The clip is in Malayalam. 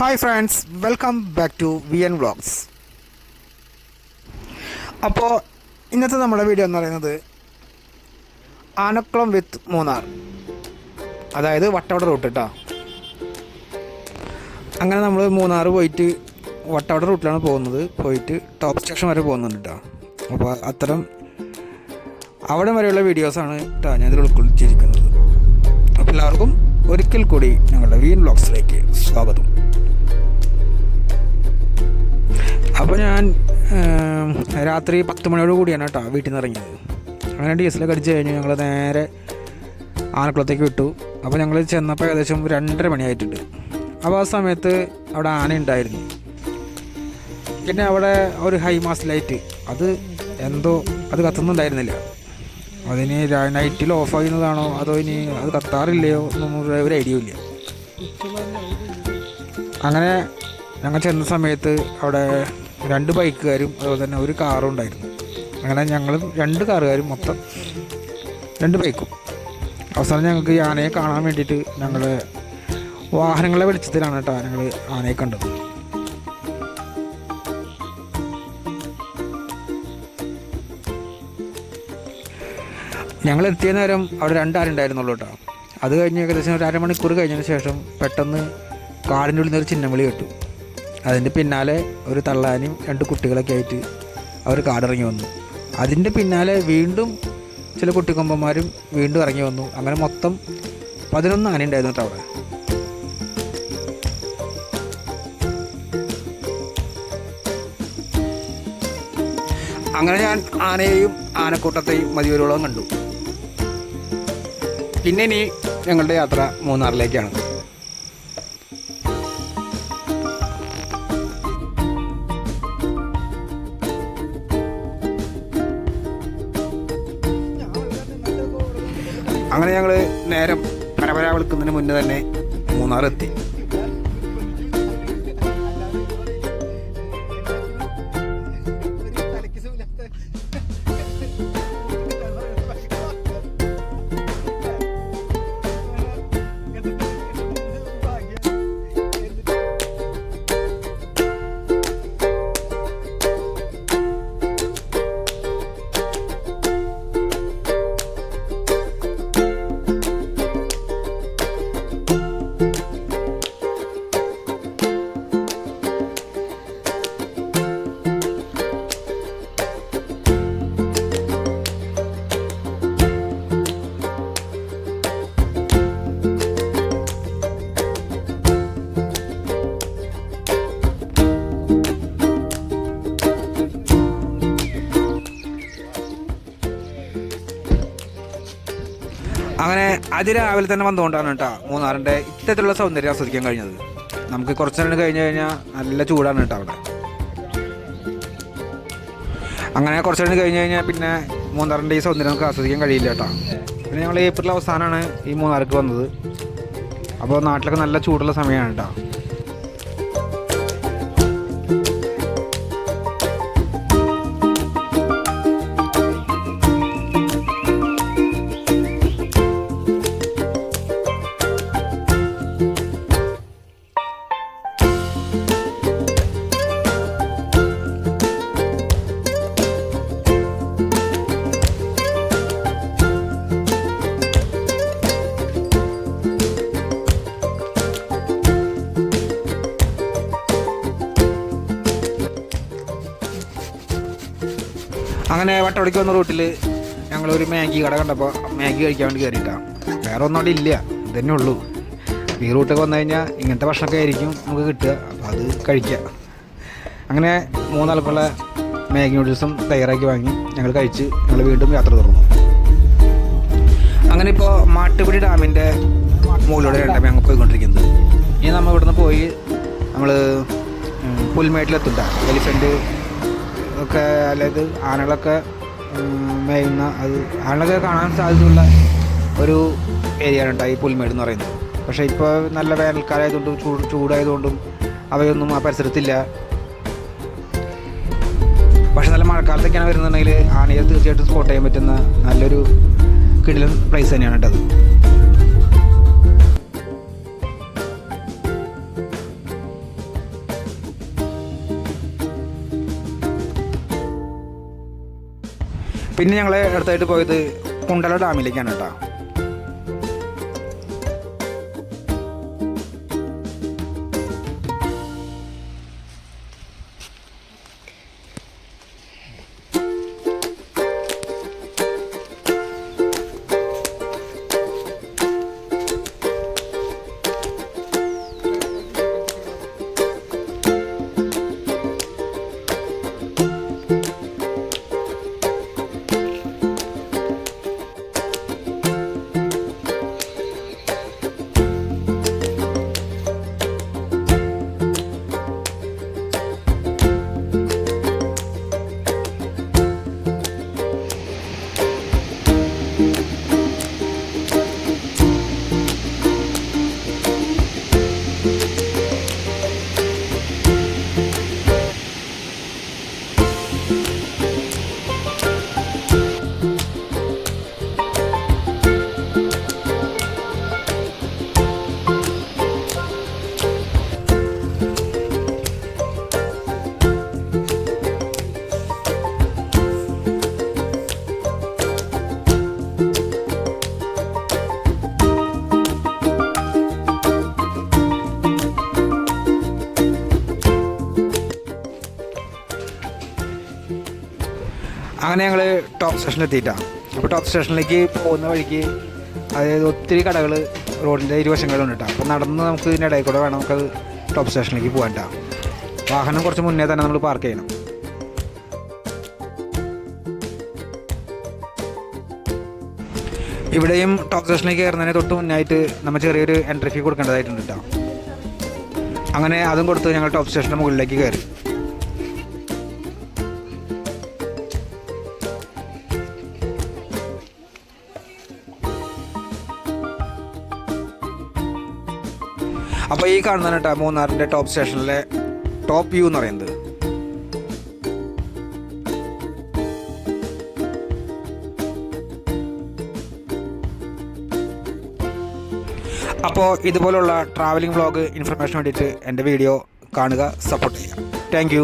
Hi friends, welcome back to VN vlogs. അപ്പോൾ ഇന്നത്തെ നമ്മുടെ വീഡിയോ എന്ന് പറയുന്നത് ആനക്കുളം വിത്ത് മൂന്നാർ, അതായത് വട്ടവട റൂട്ട് കേട്ടോ. അങ്ങനെ നമ്മൾ മൂന്നാർ പോയിട്ട് വട്ടവട റൂട്ടിലാണ് പോകുന്നത്. പോയിട്ട് ടോപ്പ് സ്റ്റേഷൻ വരെ പോകുന്നുണ്ട് കേട്ടോ. അപ്പോൾ അത്തരം അവിടെ വരെയുള്ള വീഡിയോസാണ് കേട്ടോ ഞാനിതിൽ ഉൾക്കൊള്ളിച്ചിരിക്കുന്നത്. അപ്പോൾ എല്ലാവർക്കും ഒരിക്കൽ കൂടി ഞങ്ങളുടെ VN വ്ളോഗ്സിലേക്ക് സ്വാഗതം. അപ്പോൾ ഞാൻ രാത്രി 10 മണിയോട് കൂടിയാണ് കേട്ടോ വീട്ടിൽ നിന്ന് ഇറങ്ങിയത്. അങ്ങനെ ഡീസലൊക്കെ അടിച്ച് കഴിഞ്ഞ് ഞങ്ങൾ നേരെ ആനക്കുളത്തേക്ക് വിട്ടു. അപ്പോൾ ഞങ്ങൾ ചെന്നപ്പോൾ ഏകദേശം 2:30 മണിയായിട്ടുണ്ട്. അപ്പോൾ ആ സമയത്ത് അവിടെ ആന ഉണ്ടായിരുന്നു. പിന്നെ അവിടെ ഒരു ഹൈ മാസ് ലൈറ്റ് അത് കത്തുന്നുണ്ടായിരുന്നില്ല. അതിന് നൈറ്റിൽ ഓഫ് ആകുന്നതാണോ അതോ ഇനി അത് കത്താറില്ലയോ എന്നൊന്നും ഒരു ഐഡിയ ഇല്ല. അങ്ങനെ ഞങ്ങൾ ചെന്ന സമയത്ത് അവിടെ 2 ബൈക്കുകാരും അതുപോലെ തന്നെ ഒരു കാറും ഉണ്ടായിരുന്നു. അങ്ങനെ ഞങ്ങൾ 2 കാറുകാരും മൊത്തം 2 ബൈക്കും. അവസാനം ഞങ്ങൾക്ക് ഈ ആനയെ കാണാൻ വേണ്ടിയിട്ട് ഞങ്ങൾ വാഹനങ്ങളെ വെളിച്ചത്തിലാണ് കേട്ടോ ഞങ്ങൾ ആനയെ കണ്ടത്. ഞങ്ങൾ എത്തിയ നേരം അവിടെ 2 ആരുണ്ടായിരുന്നുള്ളൂ കേട്ടോ. അത് കഴിഞ്ഞ് ഏകദേശം ഒരു അരമണിക്കൂർ കഴിഞ്ഞതിന് ശേഷം പെട്ടെന്ന് കാടിൻ്റെ ഉള്ളിൽ നിന്നൊരു ചിഹ്നം വിളി കേട്ടു. അതിൻ്റെ പിന്നാലെ ഒരു തള്ളാനും 2 കുട്ടികളൊക്കെ ആയിട്ട് അവർ കാടിറങ്ങി വന്നു. അതിൻ്റെ പിന്നാലെ വീണ്ടും ചില കുട്ടിക്കൊമ്പന്മാരും വീണ്ടും ഇറങ്ങി വന്നു. അങ്ങനെ മൊത്തം 11 ആന ഉണ്ടായിരുന്നു കേട്ടോ അവിടെ. അങ്ങനെ ഞാൻ ആനയെയും ആനക്കൂട്ടത്തെയും മതിവരോളം കണ്ടു. പിന്നെ ഇനി ഞങ്ങളുടെ യാത്ര മൂന്നാറിലേക്കാണ്. അങ്ങനെ ഞങ്ങൾ നേരം പരപര വിളിക്കുന്നതിന് മുന്നേ തന്നെ മൂന്നാറെത്തി. അങ്ങനെ അതിരാവിലെ തന്നെ വന്നുകൊണ്ടാണ് കേട്ടോ മൂന്നാറിൻ്റെ ഇത്തരത്തിലുള്ള സൗന്ദര്യം ആസ്വദിക്കാൻ കഴിഞ്ഞത്. നമുക്ക് കുറച്ച് നേരം കഴിഞ്ഞ് കഴിഞ്ഞാൽ നല്ല ചൂടാണ് കേട്ടോ അവിടെ. അങ്ങനെ കുറച്ച് നേരം കഴിഞ്ഞ് കഴിഞ്ഞാൽ പിന്നെ മൂന്നാറിൻ്റെ ഈ സൗന്ദര്യം നമുക്ക് ആസ്വദിക്കാൻ കഴിയില്ല കേട്ടോ. പിന്നെ ഞങ്ങൾ ഏപ്രിൽ അവസാനമാണ് ഈ മൂന്നാർക്ക് വന്നത്. അപ്പോൾ നാട്ടിലൊക്കെ നല്ല ചൂടുള്ള സമയമാണ് കേട്ടോ. അങ്ങനെ വട്ടവടയ്ക്ക് വന്ന റൂട്ടിൽ ഞങ്ങളൊരു മാഗി കട കണ്ടപ്പോൾ മാഗി കഴിക്കാൻ വേണ്ടി കയറിയിട്ടാണ്. വേറെ ഒന്നും അവിടെ ഇല്ല, ഇതന്നെ ഉള്ളൂ. ഈ റൂട്ടൊക്കെ വന്നു കഴിഞ്ഞാൽ ഇങ്ങനത്തെ ഭക്ഷണമൊക്കെ ആയിരിക്കും നമുക്ക് കിട്ടുക. അപ്പോൾ അത് കഴിക്കുക. അങ്ങനെ 3 ആൾക്കുള്ള മാഗി നൂഡിൽസും തയ്യാറാക്കി വാങ്ങി ഞങ്ങൾ കഴിച്ച് ഞങ്ങൾ വീണ്ടും യാത്ര തുടർന്നു. അങ്ങനെ ഇപ്പോൾ മാട്ടുപിടി ഡാമിൻ്റെ മുകളിലൂടെയാണ് ഞങ്ങൾ പോയിക്കൊണ്ടിരിക്കുന്നത്. ഇനി നമ്മൾ ഇവിടുന്ന് പോയി നമ്മൾ പുൽമേട്ടിലെത്തുണ്ട എലിഫൻറ്റ് ഒക്കെ, അതായത് ആനകളൊക്കെ മേയുന്ന, അത് ആനകളൊക്കെ കാണാൻ സാധ്യതയുള്ള ഒരു ഏരിയയാണ് കേട്ടോ ഈ പുൽമേട് എന്ന് പറയുന്നത്. പക്ഷേ ഇപ്പോൾ നല്ല വേനൽക്കാലമായതുകൊണ്ടും ചൂടായതുകൊണ്ടും അവയൊന്നും ആ പരിസരത്തില്ല. പക്ഷെ നല്ല മഴക്കാലത്തൊക്കെയാണ് വരുന്നുണ്ടെങ്കിൽ ആനയെ തീർച്ചയായിട്ടും സ്പോട്ട് ചെയ്യാൻ പറ്റുന്ന നല്ലൊരു കിടിലൻ പ്ലേസ് തന്നെയാണ് കേട്ടത്. പിന്നെ ഞങ്ങൾ അടുത്തായിട്ട് പോയത് കുണ്ടല ഡാമിലേക്കാണ് കേട്ടോ. അങ്ങനെ ഞങ്ങൾ ടോപ്പ് സ്റ്റേഷനിലെത്തിയിട്ടാണ്. അപ്പോൾ ടോപ്പ് സ്റ്റേഷനിലേക്ക് പോകുന്ന വഴിക്ക് അതായത് ഒത്തിരി കടകൾ റോഡിൻ്റെ ഇരുവശങ്ങളുണ്ട് കേട്ടോ. അപ്പോൾ നടന്ന് നമുക്ക് ഇതിൻ്റെ ഇടയിൽ കൂടെ വേണം നമുക്കത് ടോപ്പ് സ്റ്റേഷനിലേക്ക് പോകാൻ കേട്ടോ. വാഹനം കുറച്ച് മുന്നേ തന്നെ നമ്മൾ പാർക്ക് ചെയ്യണം. ഇവിടെയും ടോപ്പ് സ്റ്റേഷനിലേക്ക് കയറുന്നതിന് തൊട്ട് മുന്നായിട്ട് നമ്മൾ ചെറിയൊരു എൻട്രി ഫീ കൊടുക്കേണ്ടതായിട്ടുണ്ട് കേട്ടോ. അങ്ങനെ അതും കൊടുത്ത് ഞങ്ങൾ ടോപ്പ് സ്റ്റേഷൻ്റെ മുകളിലേക്ക് കയറി. അപ്പോൾ ഈ കാണുന്നതാണ് കേട്ടോ മൂന്നാറിൻ്റെ ടോപ്പ് സ്റ്റേഷനിലെ ടോപ്പ് വ്യൂ എന്ന് പറയുന്നത്. അപ്പോൾ ഇതുപോലുള്ള ട്രാവലിംഗ് വ്ളോഗ് ഇൻഫർമേഷൻ വേണ്ടിയിട്ട് എൻ്റെ വീഡിയോ കാണുക, സപ്പോർട്ട് ചെയ്യുക. താങ്ക്